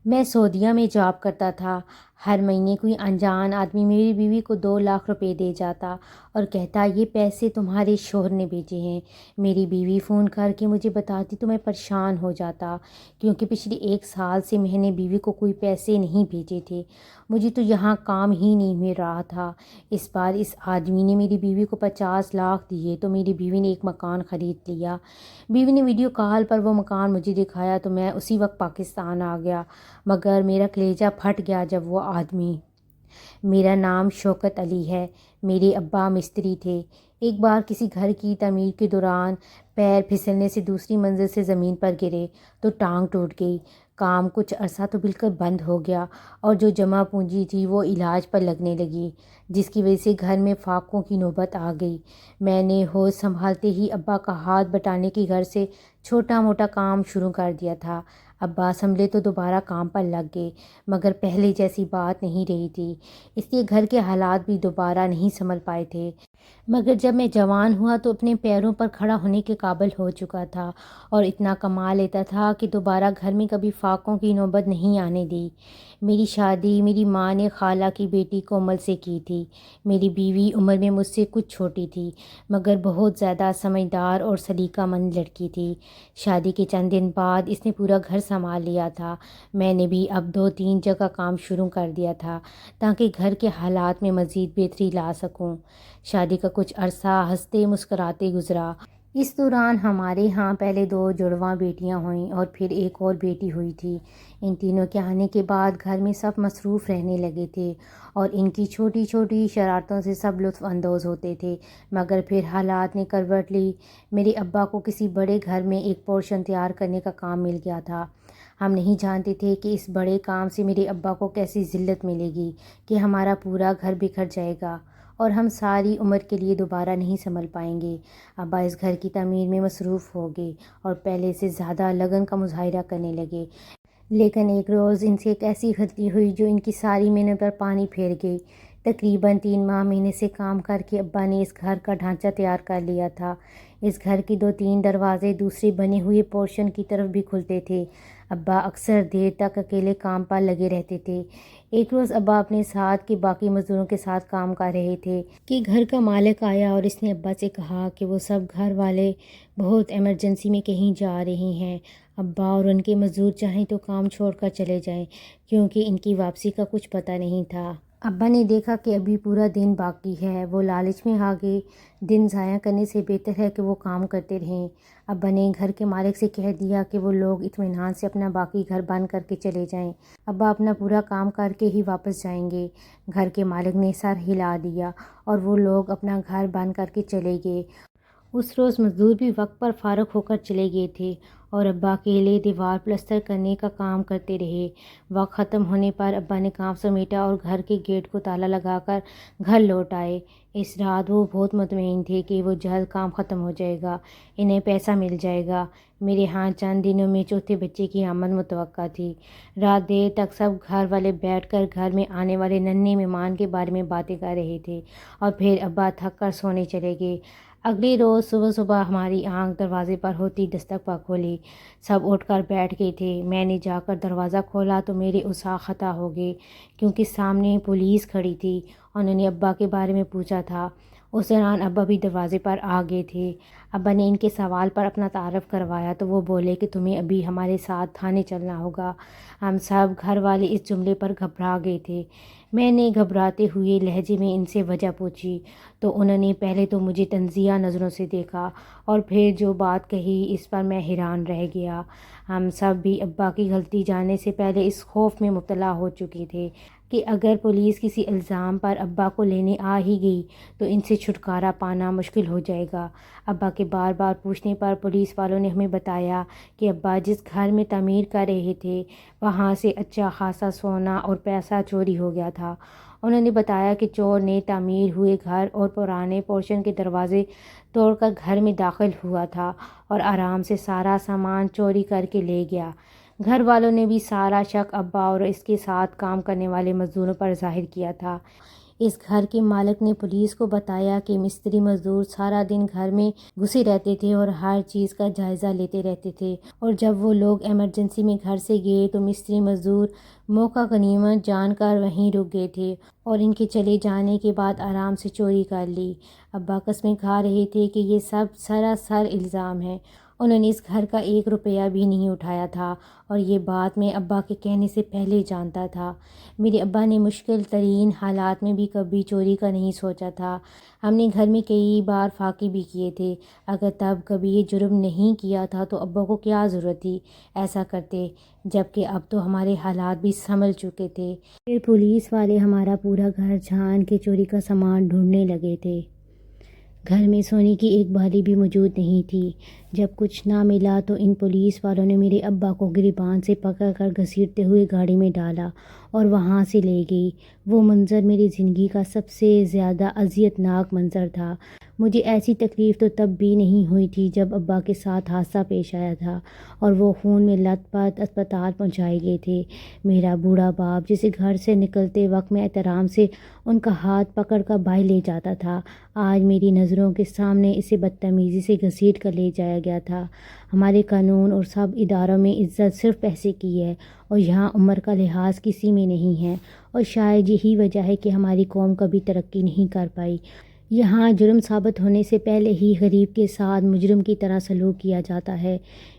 میں سعودیہ میں جاب کرتا تھا۔ ہر مہینے کوئی انجان آدمی میری بیوی کو 2 لاکھ روپے دے جاتا اور کہتا یہ پیسے تمہارے شوہر نے بھیجے ہیں۔ میری بیوی فون کر کے مجھے بتاتی تو میں پریشان ہو جاتا، کیونکہ پچھلے 1 سال سے میں نے بیوی کو کوئی پیسے نہیں بھیجے تھے۔ مجھے تو یہاں کام ہی نہیں مل رہا تھا۔ اس بار اس آدمی نے میری بیوی کو 50 لاکھ دیے تو میری بیوی نے ایک مکان خرید لیا۔ بیوی نے ویڈیو کال پر وہ مکان مجھے دکھایا تو میں اسی وقت پاکستان آ گیا، مگر میرا کلیجہ پھٹ گیا جب وہ آدمی۔ میرا نام شوکت علی ہے۔ میرے ابا مستری تھے۔ ایک بار کسی گھر کی تعمیر کے دوران پیر پھسلنے سے دوسری منزل سے زمین پر گرے تو ٹانگ ٹوٹ گئی۔ کام کچھ عرصہ تو بالکل بند ہو گیا اور جو جمع پونجی تھی وہ علاج پر لگنے لگی، جس کی وجہ سے گھر میں فاقوں کی نوبت آ گئی۔ میں نے ہوش سنبھالتے ہی ابا کا ہاتھ بٹانے کی گھر سے چھوٹا موٹا کام شروع کر دیا تھا۔ ابا سنبھلے تو دوبارہ کام پر لگ گئے، مگر پہلے جیسی بات نہیں رہی تھی، اس لیے گھر کے حالات بھی دوبارہ نہیں سنبھل پائے تھے۔ مگر جب میں جوان ہوا تو اپنے پیروں پر کھڑا ہونے کے قابل ہو چکا تھا اور اتنا کما لیتا تھا کہ دوبارہ گھر میں کبھی فاقوں کی نوبت نہیں آنے دی۔ میری شادی میری ماں نے خالہ کی بیٹی کومل سے کی تھی۔ میری بیوی عمر میں مجھ سے کچھ چھوٹی تھی، مگر بہت زیادہ سمجھدار اور سلیقہ مند لڑکی تھی۔ شادی کے چند دن بعد اس نے پورا گھر سنبھال لیا تھا۔ میں نے بھی اب 2-3 جگہ کام شروع کر دیا تھا تاکہ گھر کے حالات میں مزید بہتری لا سکوں۔ شادی کا کچھ عرصہ ہنستے مسکراتے گزرا۔ اس دوران ہمارے ہاں پہلے 2 جڑواں بیٹیاں ہوئیں اور پھر ایک اور بیٹی ہوئی تھی۔ ان تینوں کے آنے کے بعد گھر میں سب مصروف رہنے لگے تھے اور ان کی چھوٹی چھوٹی شرارتوں سے سب لطف اندوز ہوتے تھے، مگر پھر حالات نے کروٹ لی۔ میرے ابا کو کسی بڑے گھر میں ایک پورشن تیار کرنے کا کام مل گیا تھا۔ ہم نہیں جانتے تھے کہ اس بڑے کام سے میرے ابا کو کیسی ذلت ملے گی کہ ہمارا پورا گھر بکھر جائے گا اور ہم ساری عمر کے لیے دوبارہ نہیں سنبھل پائیں گے۔ ابا اس گھر کی تعمیر میں مصروف ہو گئے اور پہلے سے زیادہ لگن کا مظاہرہ کرنے لگے، لیکن ایک روز ان سے ایک ایسی غلطی ہوئی جو ان کی ساری محنت پر پانی پھیر گئی۔ تقریباً 3 ماہ محنت سے کام کر کے ابا نے اس گھر کا ڈھانچہ تیار کر لیا تھا۔ اس گھر کے 2-3 دروازے دوسرے بنے ہوئے پورشن کی طرف بھی کھلتے تھے۔ ابا اکثر دیر تک اکیلے کام پر لگے رہتے تھے۔ ایک روز ابا اپنے ساتھ کے باقی مزدوروں کے ساتھ کام کر رہے تھے کہ گھر کا مالک آیا اور اس نے ابا سے کہا کہ وہ سب گھر والے بہت ایمرجنسی میں کہیں جا رہے ہیں۔ ابا اور ان کے مزدور چاہیں تو کام چھوڑ کر چلے جائیں، کیونکہ ان کی واپسی کا کچھ پتہ نہیں تھا۔ ابا نے دیکھا کہ ابھی پورا دن باقی ہے، وہ لالچ میں آ گئے۔ دن ضائع کرنے سے بہتر ہے کہ وہ کام کرتے رہیں۔ ابا نے گھر کے مالک سے کہہ دیا کہ وہ لوگ اطمینان سے اپنا باقی گھر بند کر کے چلے جائیں۔ ابا اپنا پورا کام کر کے ہی واپس جائیں گے۔ گھر کے مالک نے سر ہلا دیا اور وہ لوگ اپنا گھر بند کر کے چلے گئے۔ اس روز مزدور بھی وقت پر فارغ ہو کر چلے گئے تھے اور ابا اکیلے دیوار پلسٹر کرنے کا کام کرتے رہے۔ وقت ختم ہونے پر ابا نے کام سمیٹا اور گھر کے گیٹ کو تالا لگا کر گھر لوٹ آئے۔ اس رات وہ بہت مطمئن تھے کہ وہ جلد کام ختم ہو جائے گا، انہیں پیسہ مل جائے گا۔ میرے ہاں چند دنوں میں چوتھے بچے کی آمد متوقع تھی۔ رات دیر تک سب گھر والے بیٹھ کر گھر میں آنے والے ننھے مہمان کے بارے میں باتیں کر رہے تھے اور پھر ابا تھک کر سونے چلے گئے۔ اگلے روز صبح صبح ہماری آنکھ دروازے پر ہوتی دستک پر کھلی۔ سب اٹھ کر بیٹھ گئے تھے۔ میں نے جا کر دروازہ کھولا تو میرے اعصاب ختم ہو گئے، کیونکہ سامنے پولیس کھڑی تھی۔ انہوں نے ابا کے بارے میں پوچھا تھا۔ اس دوران ابا بھی دروازے پر آ گئے تھے۔ ابا نے ان کے سوال پر اپنا تعارف کروایا تو وہ بولے کہ تمہیں ابھی ہمارے ساتھ تھانے چلنا ہوگا۔ ہم سب گھر والے اس جملے پر گھبرا گئے تھے۔ میں نے گھبراتے ہوئے لہجے میں ان سے وجہ پوچھی تو انہوں نے پہلے تو مجھے تنزیہ نظروں سے دیکھا اور پھر جو بات کہی اس پر میں حیران رہ گیا۔ ہم سب بھی ابا کی غلطی جاننے سے پہلے اس خوف میں مبتلا ہو چکے تھے کہ اگر پولیس کسی الزام پر ابا کو لینے آ ہی گئی تو ان سے چھٹکارا پانا مشکل ہو جائے گا۔ ابا کے بار بار پوچھنے پر پولیس والوں نے ہمیں بتایا کہ ابا جس گھر میں تعمیر کر رہے تھے وہاں سے اچھا خاصا سونا اور پیسہ چوری ہو گیا تھا۔ انہوں نے بتایا کہ چور نے تعمیر ہوئے گھر اور پرانے پورشن کے دروازے توڑ کر گھر میں داخل ہوا تھا اور آرام سے سارا سامان چوری کر کے لے گیا۔ گھر والوں نے بھی سارا شک ابا اور اس کے ساتھ کام کرنے والے مزدوروں پر ظاہر کیا تھا۔ اس گھر کے مالک نے پولیس کو بتایا کہ مستری مزدور سارا دن گھر میں گھسے رہتے تھے اور ہر چیز کا جائزہ لیتے رہتے تھے، اور جب وہ لوگ ایمرجنسی میں گھر سے گئے تو مستری مزدور موقع غنیمت جان کر وہیں رک گئے تھے اور ان کے چلے جانے کے بعد آرام سے چوری کر لی۔ ابا قسمیں کھا رہے تھے کہ یہ سب سراسر الزام ہے، انہوں نے اس گھر کا 1 روپیہ بھی نہیں اٹھایا تھا، اور یہ بات میں ابا کے کہنے سے پہلے جانتا تھا۔ میرے ابا نے مشکل ترین حالات میں بھی کبھی چوری کا نہیں سوچا تھا۔ ہم نے گھر میں کئی بار فاقے بھی کیے تھے، اگر تب کبھی یہ جرم نہیں کیا تھا تو ابا کو کیا ضرورت تھی ایسا کرتے، جبکہ اب تو ہمارے حالات بھی سنبھل چکے تھے۔ پھر پولیس والے ہمارا پورا گھر چھان کے چوری کا سامان ڈھونڈنے لگے تھے۔ گھر میں سونے کی ایک بالی بھی موجود نہیں تھی۔ جب کچھ نہ ملا تو ان پولیس والوں نے میرے ابا کو گریبان سے پکڑ کر گھسیٹتے ہوئے گاڑی میں ڈالا اور وہاں سے لے گئی۔ وہ منظر میری زندگی کا سب سے زیادہ اذیت ناک منظر تھا۔ مجھے ایسی تکلیف تو تب بھی نہیں ہوئی تھی جب ابا کے ساتھ حادثہ پیش آیا تھا اور وہ خون میں لت پت اسپتال پہنچائے گئے تھے۔ میرا بوڑھا باپ جسے گھر سے نکلتے وقت میں احترام سے ان کا ہاتھ پکڑ کر باہر لے جاتا تھا، آج میری نظروں کے سامنے اسے بدتمیزی سے گھسیٹ کر لے جایا گیا تھا۔ ہمارے قانون اور سب اداروں میں عزت صرف پیسے کی ہے اور یہاں عمر کا لحاظ کسی میں نہیں ہے، اور شاید یہی وجہ ہے کہ ہماری قوم کبھی ترقی نہیں کر پائی۔ یہاں جرم ثابت ہونے سے پہلے ہی غریب کے ساتھ مجرم کی طرح سلوک کیا جاتا ہے۔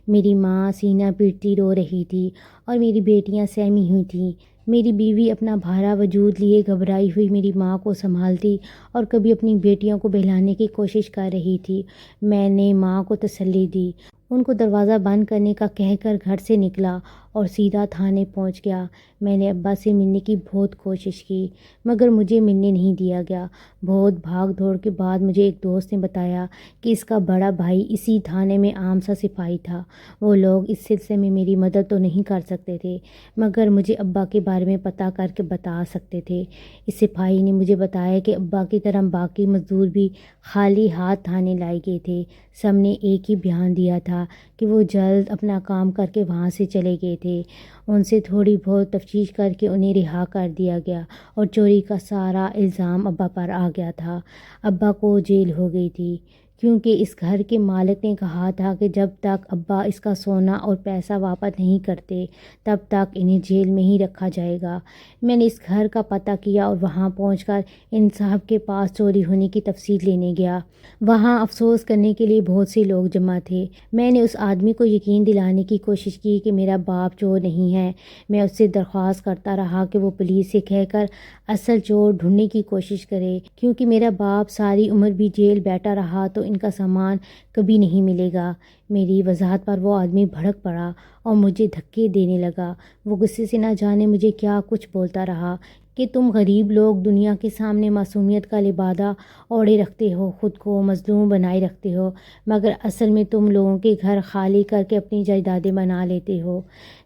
میری ماں سینہ پیٹتی رو رہی تھی اور میری بیٹیاں سہمی ہوئی تھیں۔ میری بیوی اپنا بھارا وجود لیے گھبرائی ہوئی میری ماں کو سنبھالتی اور کبھی اپنی بیٹیوں کو بہلانے کی کوشش کر رہی تھی۔ میں نے ماں کو تسلی دی، ان کو دروازہ بند کرنے کا کہہ کر گھر سے نکلا اور سیدھا تھانے پہنچ گیا۔ میں نے ابا سے ملنے کی بہت کوشش کی مگر مجھے ملنے نہیں دیا گیا۔ بہت بھاگ دوڑ کے بعد مجھے ایک دوست نے بتایا کہ اس کا بڑا بھائی اسی تھانے میں عام سا سپاہی تھا۔ وہ لوگ اس سلسلے میں میری مدد تو نہیں کر سکتے تھے مگر مجھے ابا کے بارے میں پتہ کر کے بتا سکتے تھے۔ اس سپاہی نے مجھے بتایا کہ ابا کی طرح باقی مزدور بھی خالی ہاتھ تھانے لائے گئے تھے۔ سب نے ایک ہی بیان دیا تھا کہ وہ جلد اپنا کام کر کے وہاں سے چلے گئے تھے۔ ان سے تھوڑی بہت تفتیش کر کے انہیں رہا کر دیا گیا اور چوری کا سارا الزام ابا پر آ گیا تھا۔ ابا کو جیل ہو گئی تھی کیونکہ اس گھر کے مالک نے کہا تھا کہ جب تک ابا اس کا سونا اور پیسہ واپس نہیں کرتے تب تک انہیں جیل میں ہی رکھا جائے گا۔ میں نے اس گھر کا پتہ کیا اور وہاں پہنچ کر ان صاحب کے پاس چوری ہونے کی تفصیل لینے گیا۔ وہاں افسوس کرنے کے لیے بہت سے لوگ جمع تھے۔ میں نے اس آدمی کو یقین دلانے کی کوشش کی کہ میرا باپ چور نہیں ہے۔ میں اس سے درخواست کرتا رہا کہ وہ پولیس سے کہہ کر اصل چور ڈھونڈنے کی کوشش کرے، کیونکہ میرا باپ ساری عمر بھی جیل بیٹھا رہا تو ان کا سامان کبھی نہیں ملے گا۔ میری وضاحت پر وہ آدمی بھڑک پڑا اور مجھے دھکے دینے لگا۔ وہ غصے سے نہ جانے مجھے کیا کچھ بولتا رہا کہ تم غریب لوگ دنیا کے سامنے معصومیت کا لبادہ اوڑھے رکھتے ہو، خود کو مظلوم بنائے رکھتے ہو، مگر اصل میں تم لوگوں کے گھر خالی کر کے اپنی جائیدادیں بنا لیتے ہو۔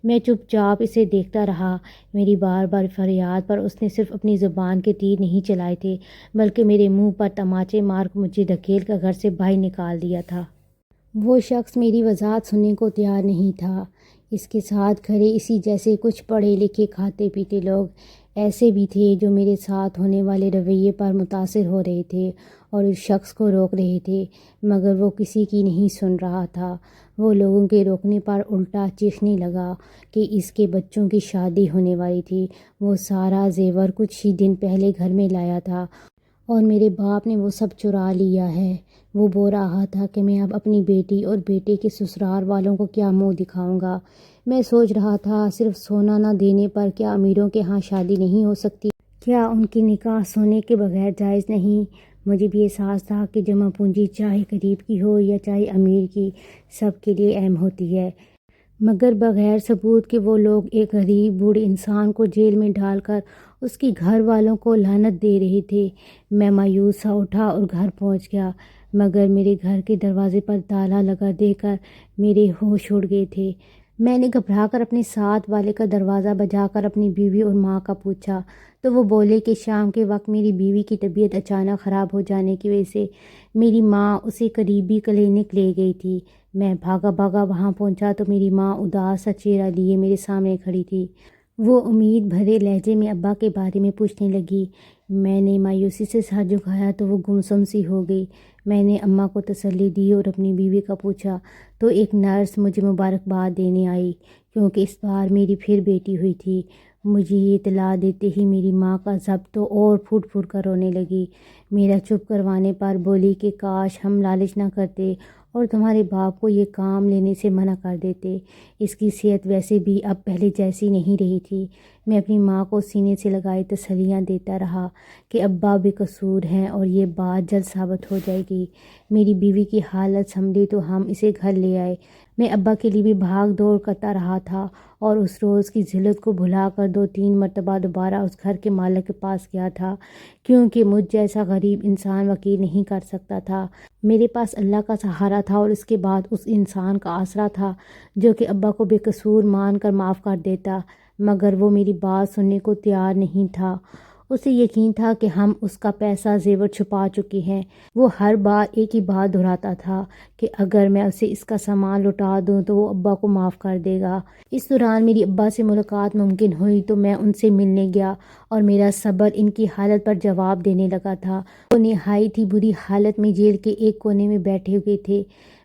میں چپ چاپ اسے دیکھتا رہا۔ میری بار بار فریاد پر اس نے صرف اپنی زبان کے تیر نہیں چلائے تھے بلکہ میرے منہ پر تماچے مار کر مجھے دھکیل کر گھر سے باہر نکال دیا تھا۔ وہ شخص میری وضاحت سننے کو تیار نہیں تھا۔ اس کے ساتھ کھڑے اسی جیسے کچھ پڑھے لکھے کھاتے پیتے لوگ ایسے بھی تھے جو میرے ساتھ ہونے والے رویے پر متاثر ہو رہے تھے اور اس شخص کو روک رہے تھے، مگر وہ کسی کی نہیں سن رہا تھا۔ وہ لوگوں کے روکنے پر الٹا چیخنے لگا کہ اس کے بچوں کی شادی ہونے والی تھی۔ وہ سارا زیور کچھ ہی دن پہلے گھر میں لایا تھا اور میرے باپ نے وہ سب چرا لیا ہے۔ وہ بول رہا تھا کہ میں اب اپنی بیٹی اور بیٹے کے سسرال والوں کو کیا منہ دکھاؤں گا۔ میں سوچ رہا تھا صرف سونا نہ دینے پر کیا امیروں کے ہاں شادی نہیں ہو سکتی؟ کیا ان کی نکاح سونے کے بغیر جائز نہیں؟ مجھے بھی احساس تھا کہ جمع پونجی چاہے غریب کی ہو یا چاہے امیر کی، سب کے لیے اہم ہوتی ہے، مگر بغیر ثبوت کہ وہ لوگ ایک غریب بوڑھے انسان کو جیل میں ڈال کر اس کے گھر والوں کو لعنت دے رہے تھے۔ میں مایوس سا اٹھا اور گھر پہنچ گیا، مگر میرے گھر کے دروازے پر تالا لگا دیکھ کر میرے ہوش اڑ گئے تھے۔ میں نے گھبرا کر اپنے ساتھ والے کا دروازہ بجا کر اپنی بیوی اور ماں کا پوچھا تو وہ بولے کہ شام کے وقت میری بیوی کی طبیعت اچانک خراب ہو جانے کی وجہ سے میری ماں اسے قریبی کلینک لے گئی تھی۔ میں بھاگا بھاگا وہاں پہنچا تو میری ماں اداس سا چہرہ لیے میرے سامنے کھڑی تھی۔ وہ امید بھرے لہجے میں ابا کے بارے میں پوچھنے لگی۔ میں نے مایوسی سے سر جھکایا تو وہ گمسم سی ہو گئی۔ میں نے اماں کو تسلی دی اور اپنی بیوی کا پوچھا تو ایک نرس مجھے مبارکباد دینے آئی، کیونکہ اس بار میری پھر بیٹی ہوئی تھی۔ مجھے یہ اطلاع دیتے ہی میری ماں کا ضبط تو اور پھوٹ پھوٹ کر رونے لگی۔ میرا چپ کروانے پر بولی کہ کاش ہم لالچ نہ کرتے اور تمہارے باپ کو یہ کام لینے سے منع کر دیتے۔ اس کی صحت ویسے بھی اب پہلے جیسی نہیں رہی تھی۔ میں اپنی ماں کو سینے سے لگائے تسلیاں دیتا رہا کہ ابا بے قصور ہیں اور یہ بات جلد ثابت ہو جائے گی۔ میری بیوی کی حالت سنبھلی تو ہم اسے گھر لے آئے۔ میں ابا کے لیے بھی بھاگ دوڑ کرتا رہا تھا اور اس روز کی ذلت کو بھلا کر 2-3 مرتبہ دوبارہ اس گھر کے مالک کے پاس گیا تھا، کیونکہ مجھ جیسا غریب انسان وکیل نہیں کر سکتا تھا۔ میرے پاس اللہ کا سہارا تھا اور اس کے بعد اس انسان کا آسرا تھا جو کہ ابا کو بے قصور مان کر معاف کر دیتا، مگر وہ میری بات سننے کو تیار نہیں تھا۔ اسے یقین تھا کہ ہم اس کا پیسہ زیور چھپا چکے ہیں۔ وہ ہر بار ایک ہی بات دہراتا تھا کہ اگر میں اسے اس کا سامان لوٹا دوں تو وہ ابا کو معاف کر دے گا۔ اس دوران میری ابا سے ملاقات ممکن ہوئی تو میں ان سے ملنے گیا اور میرا صبر ان کی حالت پر جواب دینے لگا تھا۔ وہ نہایت ہی بری حالت میں جیل کے ایک کونے میں بیٹھے ہوئے تھے۔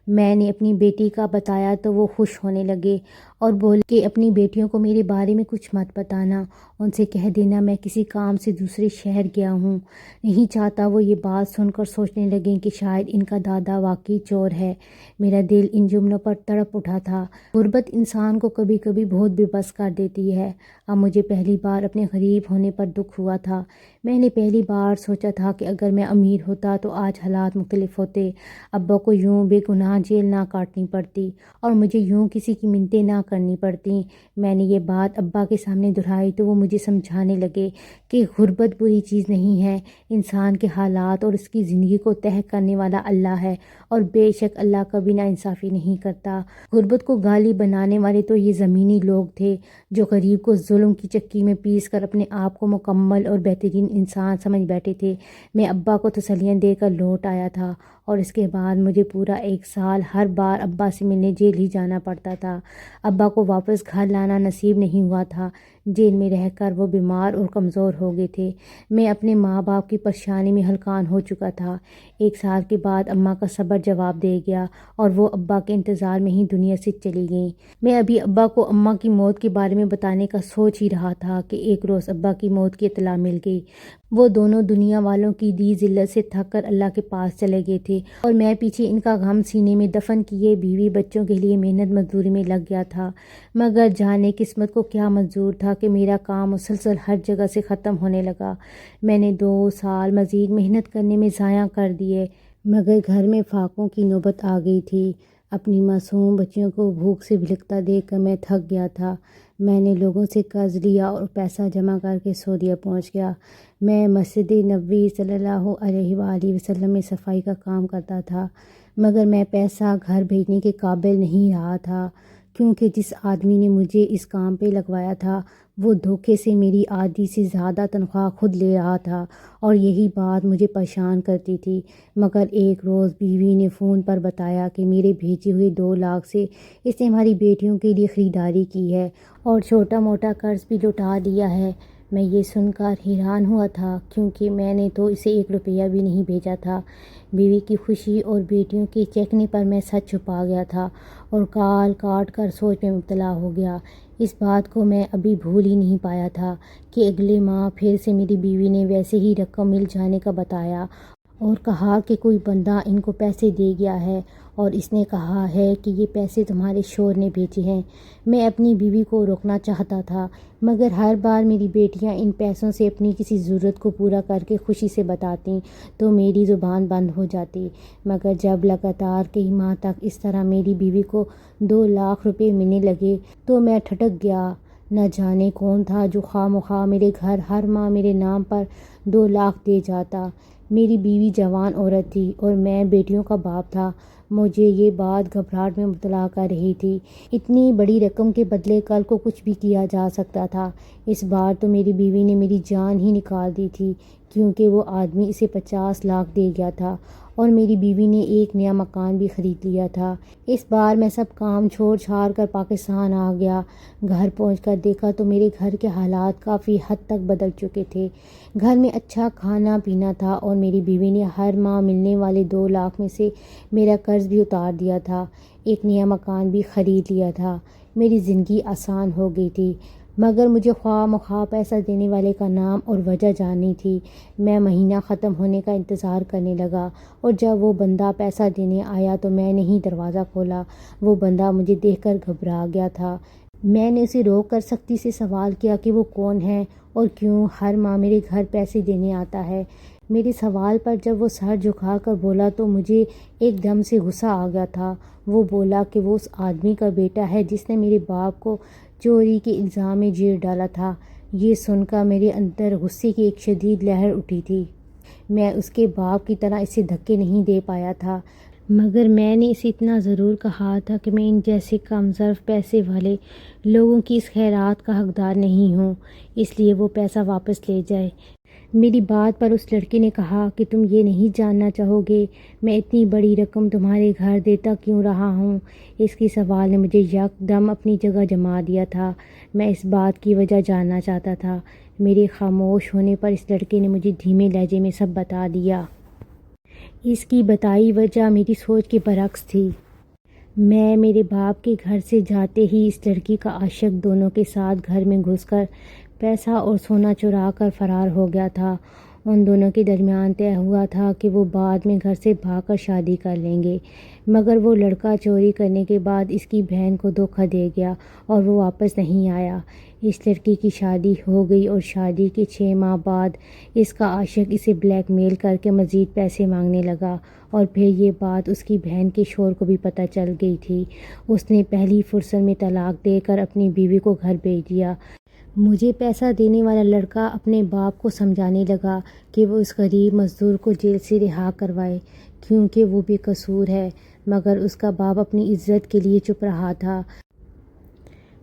میں نے اپنی بیٹی کا بتایا تو وہ خوش ہونے لگے اور بولے کہ اپنی بیٹیوں کو میرے بارے میں کچھ مت بتانا، ان سے کہہ دینا میں کسی کام سے دوسرے شہر گیا ہوں۔ نہیں چاہتا وہ یہ بات سن کر سوچنے لگیں کہ شاید ان کا دادا واقعی چور ہے۔ میرا دل ان جملوں پر تڑپ اٹھا تھا۔ غربت انسان کو کبھی کبھی بہت بے بس کر دیتی ہے۔ اب مجھے پہلی بار اپنے غریب ہونے پر دکھ ہوا تھا۔ میں نے پہلی بار سوچا تھا کہ اگر میں امیر ہوتا تو آج حالات مختلف ہوتے۔ ابا کو یوں بے گناہ جیل نہ کاٹنی پڑتی اور مجھے یوں کسی کی منتیں نہ کرنی پڑتیں۔ میں نے یہ بات ابا کے سامنے دہرائی تو وہ مجھے سمجھانے لگے کہ غربت بری چیز نہیں ہے، انسان کے حالات اور اس کی زندگی کو طے کرنے والا اللہ ہے اور بے شک اللہ کبھی ناانصافی نہیں کرتا۔ غربت کو گالی بنانے والے تو یہ زمینی لوگ تھے جو غریب کو ظلم کی چکی میں پیس کر اپنے آپ کو مکمل اور بہترین انسان سمجھ بیٹھے تھے۔ میں ابا کو تسلیاں دے کر لوٹ آیا تھا اور اس کے بعد مجھے پورا 1 سال ہر بار ابا سے ملنے جیل ہی جانا پڑتا تھا۔ ابا کو واپس گھر لانا نصیب نہیں ہوا تھا۔ جیل میں رہ کر وہ بیمار اور کمزور ہو گئے تھے۔ میں اپنے ماں باپ کی پریشانی میں ہلکان ہو چکا تھا۔ 1 سال کے بعد اماں کا صبر جواب دے گیا اور وہ ابا کے انتظار میں ہی دنیا سے چلی گئیں۔ میں ابھی ابا کو اماں کی موت کے بارے میں بتانے کا سوچ ہی رہا تھا کہ ایک روز ابا کی موت کی اطلاع مل گئی۔ وہ دونوں دنیا والوں کی دی ذلت سے تھک کر اللہ کے پاس چلے گئے تھے اور میں پیچھے ان کا غم سینے میں دفن کیے بیوی بچوں کے لیے محنت مزدوری میں لگ گیا تھا۔ مگر جانے قسمت کو کیا منظور تھا کہ میرا کام مسلسل ہر جگہ سے ختم ہونے لگا۔ میں نے 2 سال مزید محنت کرنے میں ضائع کر دیے، مگر گھر میں فاقوں کی نوبت آ گئی تھی۔ اپنی معصوم بچیوں کو بھوک سے بھلکتا دیکھ کر میں تھک گیا تھا۔ میں نے لوگوں سے قرض لیا اور پیسہ جمع کر کے سعودیہ پہنچ گیا۔ میں مسجد نبوی صلی اللہ علیہ وآلہ وسلم میں صفائی کا کام کرتا تھا، مگر میں پیسہ گھر بھیجنے کے قابل نہیں رہا تھا، کیونکہ جس آدمی نے مجھے اس کام پہ لگوایا تھا وہ دھوکے سے میری آدھی سے زیادہ تنخواہ خود لے رہا تھا اور یہی بات مجھے پریشان کرتی تھی۔ مگر ایک روز بیوی نے فون پر بتایا کہ میرے بھیجے ہوئے 2 لاکھ سے اس نے ہماری بیٹیوں کے لیے خریداری کی ہے اور چھوٹا موٹا قرض بھی لوٹا لیا ہے۔ میں یہ سن کر حیران ہوا تھا، کیونکہ میں نے تو اسے 1 روپیہ بھی نہیں بھیجا تھا۔ بیوی کی خوشی اور بیٹیوں کے چہکنے پر میں سچ چھپا گیا تھا اور کال کاٹ کر سوچ میں مبتلا ہو گیا۔ اس بات کو میں ابھی بھول ہی نہیں پایا تھا کہ اگلے ماہ پھر سے میری بیوی نے ویسے ہی رقم مل جانے کا بتایا اور کہا کہ کوئی بندہ ان کو پیسے دے گیا ہے اور اس نے کہا ہے کہ یہ پیسے تمہارے شوہر نے بھیجے ہیں۔ میں اپنی بیوی کو روکنا چاہتا تھا، مگر ہر بار میری بیٹیاں ان پیسوں سے اپنی کسی ضرورت کو پورا کر کے خوشی سے بتاتیں تو میری زبان بند ہو جاتی۔ مگر جب لگاتار کئی ماہ تک اس طرح میری بیوی کو 2 لاکھ روپے ملنے لگے تو میں ٹھٹک گیا۔ نہ جانے کون تھا جو خواہ مخواہ میرے گھر ہر ماہ میرے نام پر 2 لاکھ دے جاتا۔ میری بیوی جوان عورت تھی اور میں بیٹیوں کا باپ تھا۔ مجھے یہ بات گھبراہٹ میں مبتلا کر رہی تھی۔ اتنی بڑی رقم کے بدلے کل کو کچھ بھی کیا جا سکتا تھا۔ اس بار تو میری بیوی نے میری جان ہی نکال دی تھی، کیونکہ وہ آدمی اسے 50 لاکھ دے گیا تھا اور میری بیوی نے ایک نیا مکان بھی خرید لیا تھا۔ اس بار میں سب کام چھوڑ چھاڑ کر پاکستان آ گیا۔ گھر پہنچ کر دیکھا تو میرے گھر کے حالات کافی حد تک بدل چکے تھے۔ گھر میں اچھا کھانا پینا تھا اور میری بیوی نے ہر ماہ ملنے والے 2 لاکھ میں سے میرا قرض بھی اتار دیا تھا۔ ایک نیا مکان بھی خرید لیا تھا۔ میری زندگی آسان ہو گئی تھی، مگر مجھے خواہ مخواہ پیسہ دینے والے کا نام اور وجہ جاننی تھی۔ میں مہینہ ختم ہونے کا انتظار کرنے لگا اور جب وہ بندہ پیسہ دینے آیا تو میں نے ہی دروازہ کھولا۔ وہ بندہ مجھے دیکھ کر گھبرا گیا تھا۔ میں نے اسے روک کر سختی سے سوال کیا کہ وہ کون ہے اور کیوں ہر ماہ میرے گھر پیسے دینے آتا ہے۔ میرے سوال پر جب وہ سر جھکا کر بولا تو مجھے ایک دم سے غصہ آ گیا تھا۔ وہ بولا کہ وہ اس آدمی کا بیٹا ہے جس نے میرے باپ کو چوری کے الزام میں جیل ڈالا تھا۔ یہ سن کر میرے اندر غصے کی ایک شدید لہر اٹھی تھی۔ میں اس کے باپ کی طرح اسے دھکے نہیں دے پایا تھا، مگر میں نے اسے اتنا ضرور کہا تھا کہ میں ان جیسے کم ظرف پیسے والے لوگوں کی اس خیرات کا حقدار نہیں ہوں، اس لیے وہ پیسہ واپس لے جائے۔ میری بات پر اس لڑکے نے کہا کہ تم یہ نہیں جاننا چاہو گے میں اتنی بڑی رقم تمہارے گھر دیتا کیوں رہا ہوں؟ اس کے سوال نے مجھے یک دم اپنی جگہ جما دیا تھا۔ میں اس بات کی وجہ جاننا چاہتا تھا۔ میرے خاموش ہونے پر اس لڑکے نے مجھے دھیمے لہجے میں سب بتا دیا۔ اس کی بتائی وجہ میری سوچ کے برعکس تھی۔ میں میرے باپ کے گھر سے جاتے ہی اس لڑکی کا عاشق دونوں کے ساتھ گھر میں گھس کر پیسہ اور سونا چرا کر فرار ہو گیا تھا۔ ان دونوں کے درمیان طے ہوا تھا کہ وہ بعد میں گھر سے بھاگ کر شادی کر لیں گے، مگر وہ لڑکا چوری کرنے کے بعد اس کی بہن کو دھوکہ دے گیا اور وہ واپس نہیں آیا۔ اس لڑکی کی شادی ہو گئی اور شادی کے 6 ماہ بعد اس کا عاشق اسے بلیک میل کر کے مزید پیسے مانگنے لگا اور پھر یہ بات اس کی بہن کے شوہر کو بھی پتہ چل گئی تھی۔ اس نے پہلی فرصت میں طلاق دے کر اپنی بیوی کو گھر بھیج دیا۔ مجھے پیسہ دینے والا لڑکا اپنے باپ کو سمجھانے لگا کہ وہ اس غریب مزدور کو جیل سے رہا کروائے کیونکہ وہ بے قصور ہے، مگر اس کا باپ اپنی عزت کے لیے چپ رہا تھا۔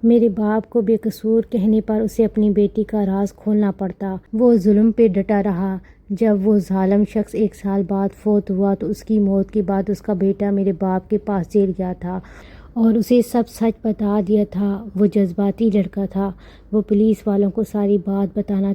میرے باپ کو بے قصور کہنے پر اسے اپنی بیٹی کا راز کھولنا پڑتا۔ وہ ظلم پہ ڈٹا رہا۔ جب وہ ظالم شخص 1 سال بعد فوت ہوا تو اس کی موت کے بعد اس کا بیٹا میرے باپ کے پاس جیل گیا تھا اور اسے سب سچ بتا دیا تھا۔ وہ جذباتی لڑکا تھا۔ وہ پولیس والوں کو ساری بات بتانا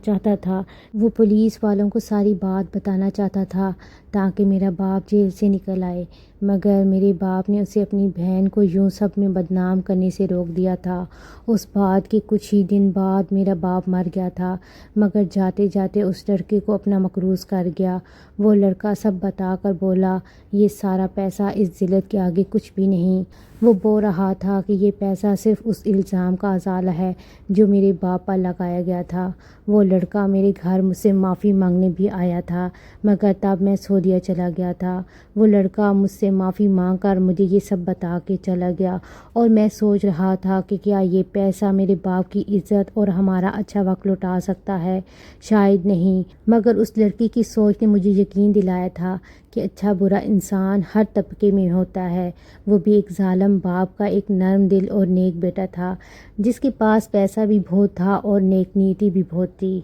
چاہتا تھا تاکہ میرا باپ جیل سے نکل آئے، مگر میرے باپ نے اسے اپنی بہن کو یوں سب میں بدنام کرنے سے روک دیا تھا۔ اس بات کے کچھ ہی دن بعد میرا باپ مر گیا تھا، مگر جاتے جاتے اس لڑکے کو اپنا مقروض کر گیا۔ وہ لڑکا سب بتا کر بولا، یہ سارا پیسہ اس ذلت کے آگے کچھ بھی نہیں۔ وہ بول رہا تھا کہ یہ پیسہ صرف اس الزام کا ازالہ ہے جو میرے باپ پر لگایا گیا تھا۔ وہ لڑکا میرے گھر مجھ سے معافی مانگنے بھی آیا تھا، مگر تب میں سعودیہ چلا گیا تھا۔ وہ لڑکا مجھ سے معافی مانگ کر مجھے یہ سب بتا کے چلا گیا اور میں سوچ رہا تھا کہ کیا یہ پیسہ میرے باپ کی عزت اور ہمارا اچھا وقت لوٹا سکتا ہے؟ شاید نہیں، مگر اس لڑکی کی سوچ نے مجھے یقین دلایا تھا کہ اچھا برا انسان ہر طبقے میں ہوتا ہے۔ وہ بھی ایک ظالم باپ کا ایک نرم دل اور نیک بیٹا تھا جس کے پاس پیسہ بھی بہت تھا اور نیک نیتی بھی بہت تھی۔